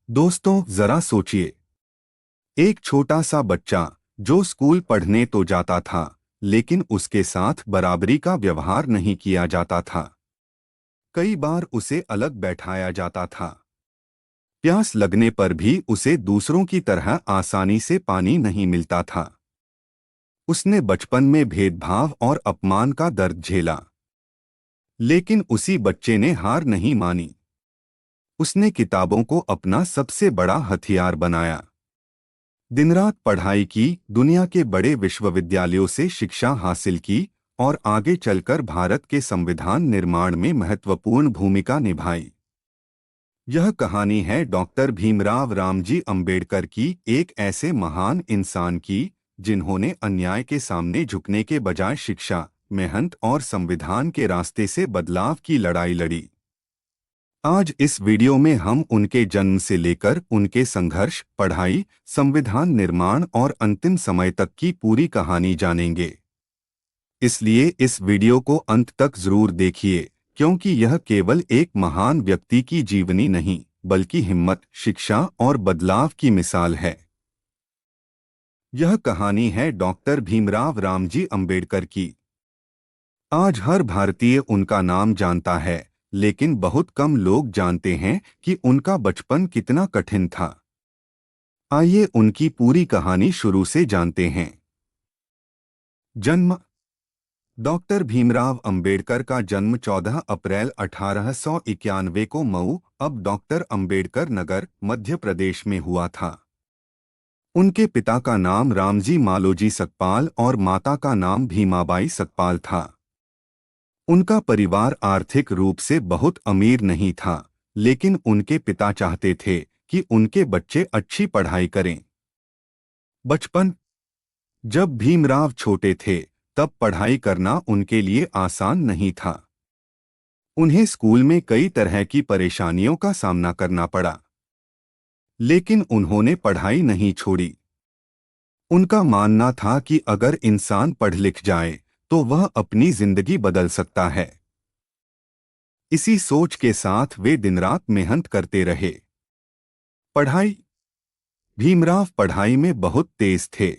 दोस्तों जरा सोचिए। एक छोटा सा बच्चा जो स्कूल पढ़ने तो जाता था, लेकिन उसके साथ बराबरी का व्यवहार नहीं किया जाता था। कई बार उसे अलग बैठाया जाता था। प्यास लगने पर भी उसे दूसरों की तरह आसानी से पानी नहीं मिलता था। उसने बचपन में भेदभाव और अपमान का दर्द झेला। लेकिन उसी बच्चे ने हार नहीं मानी। उसने किताबों को अपना सबसे बड़ा हथियार बनाया। दिन रात पढ़ाई की, दुनिया के बड़े विश्वविद्यालयों से शिक्षा हासिल की और आगे चलकर भारत के संविधान निर्माण में महत्वपूर्ण भूमिका निभाई। यह कहानी है डॉक्टर भीमराव रामजी अंबेडकर की, एक ऐसे महान इंसान की जिन्होंने अन्याय के सामने झुकने के बजाय शिक्षा, मेहनत और संविधान के रास्ते से बदलाव की लड़ाई लड़ी। आज इस वीडियो में हम उनके जन्म से लेकर उनके संघर्ष, पढ़ाई, संविधान निर्माण और अंतिम समय तक की पूरी कहानी जानेंगे। इसलिए इस वीडियो को अंत तक जरूर देखिए, क्योंकि यह केवल एक महान व्यक्ति की जीवनी नहीं, बल्कि हिम्मत, शिक्षा और बदलाव की मिसाल है। यह कहानी है डॉक्टर भीमराव रामजी अंबेडकर की। आज हर भारतीय उनका नाम जानता है, लेकिन बहुत कम लोग जानते हैं कि उनका बचपन कितना कठिन था। आइए उनकी पूरी कहानी शुरू से जानते हैं। जन्म। डॉक्टर भीमराव अंबेडकर का जन्म 14 अप्रैल 1891 को मऊ, अब डॉक्टर अंबेडकर नगर, मध्य प्रदेश में हुआ था। उनके पिता का नाम रामजी मालोजी सकपाल और माता का नाम भीमाबाई सकपाल था। उनका परिवार आर्थिक रूप से बहुत अमीर नहीं था, लेकिन उनके पिता चाहते थे कि उनके बच्चे अच्छी पढ़ाई करें। बचपन। जब भीमराव छोटे थे, तब पढ़ाई करना उनके लिए आसान नहीं था। उन्हें स्कूल में कई तरह की परेशानियों का सामना करना पड़ा, लेकिन उन्होंने पढ़ाई नहीं छोड़ी। उनका मानना था कि अगर इंसान पढ़ लिख जाए तो वह अपनी जिंदगी बदल सकता है। इसी सोच के साथ वे दिन रात मेहनत करते रहे। पढ़ाई। भीमराव पढ़ाई में बहुत तेज थे।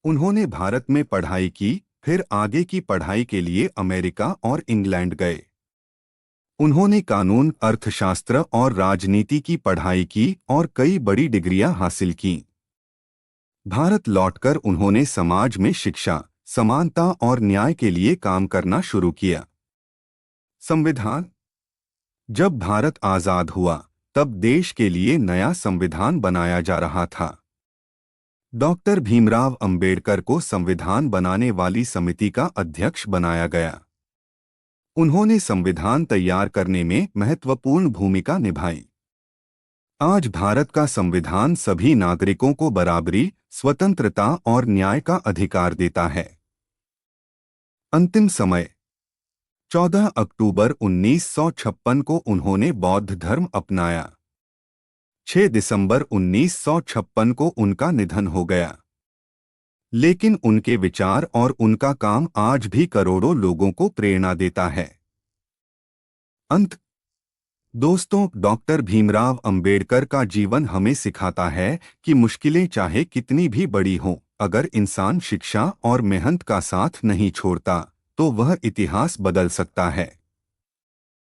उन्होंने भारत में पढ़ाई की, फिर आगे की पढ़ाई के लिए अमेरिका और इंग्लैंड गए। उन्होंने कानून, अर्थशास्त्र और राजनीति की पढ़ाई की और कई बड़ी डिग्रियां हासिल कीं। भारत लौटकर उन्होंने समाज में शिक्षा, समानता और न्याय के लिए काम करना शुरू किया। संविधान। जब भारत आजाद हुआ, तब देश के लिए नया संविधान बनाया जा रहा था। डॉक्टर भीमराव अंबेडकर को संविधान बनाने वाली समिति का अध्यक्ष बनाया गया। उन्होंने संविधान तैयार करने में महत्वपूर्ण भूमिका निभाई। आज भारत का संविधान सभी नागरिकों को बराबरी, स्वतंत्रता और न्याय का अधिकार देता है। अंतिम समय। 14 अक्टूबर 1956 को उन्होंने बौद्ध धर्म अपनाया। 6 दिसंबर 1956 को उनका निधन हो गया। लेकिन उनके विचार और उनका काम आज भी करोड़ों लोगों को प्रेरणा देता है। अंत। दोस्तों, डॉक्टर भीमराव अंबेडकर का जीवन हमें सिखाता है कि मुश्किलें चाहे कितनी भी बड़ी हों, अगर इंसान शिक्षा और मेहनत का साथ नहीं छोड़ता, तो वह इतिहास बदल सकता है।